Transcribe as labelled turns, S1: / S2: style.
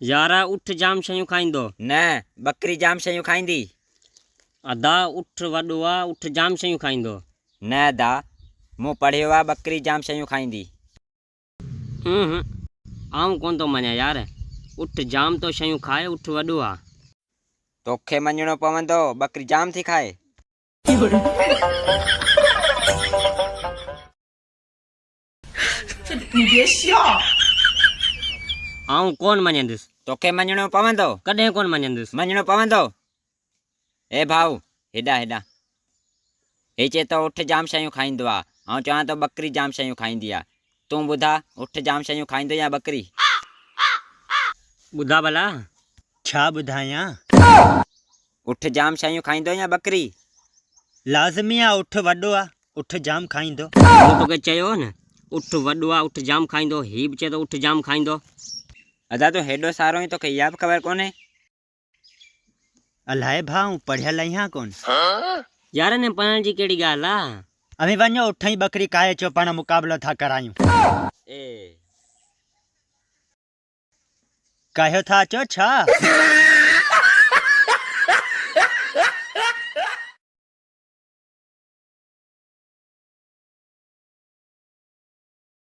S1: यारा उठ जाम शयूं खाईंदो।
S2: न बकरी जाम शयूं खाईंदी।
S1: अदा उठ वॾो आ, उठ जाम शयूं खाईंदो।
S2: न अदा मूं पढ़ियो आहे बकरी जाम शयूं खाईंदी।
S1: आऊं कोन थो मञा यार, उठ जाम तो शयूं खाए, उठ वॾो आ।
S2: तोखे मञणो पवंदो, बकरी जाम थी खाए।
S1: आऊं कोन मञंदुसि।
S2: तोखे मञणो पवंदो।
S1: कॾहिं कोन मञंदुसि।
S2: मञणो पवंदो। ए भाऊ हेॾा हेॾा, हे चए तो उठ जाम शयूं खाईंदो आहे, ऐं चवां तो बकरी जाम शयूं खाईंदी आहे। तूं ॿुधा, उठ जाम शयूं खाईंदो या बकरी?
S1: ॿुधा भला।
S3: छा ॿुधायां?
S2: उठ जाम शयूं खाईंदो या बकरी?
S3: लाज़मी आहे, उठ वॾो आहे, उठ जाम खाईंदो।
S1: मूं तोखे चयो न, उठ वॾो आहे, उठ जाम खाईंदो। ही बि चए थो उठ जाम खाईंदो।
S2: अदा तूं हेॾो सारो ई तोखे इहा बि ख़बर कोन्हे?
S3: अलाए भाऊ, पढ़ियल आहियां कोन।
S1: यार ने पढ़ण जी कहिड़ी ॻाल्हि आहे?
S3: अभी वञो, उठ ई बकरी काहे चो पाण मुक़ाबलो था करायूं।
S2: ए
S3: कहियो था चो छा?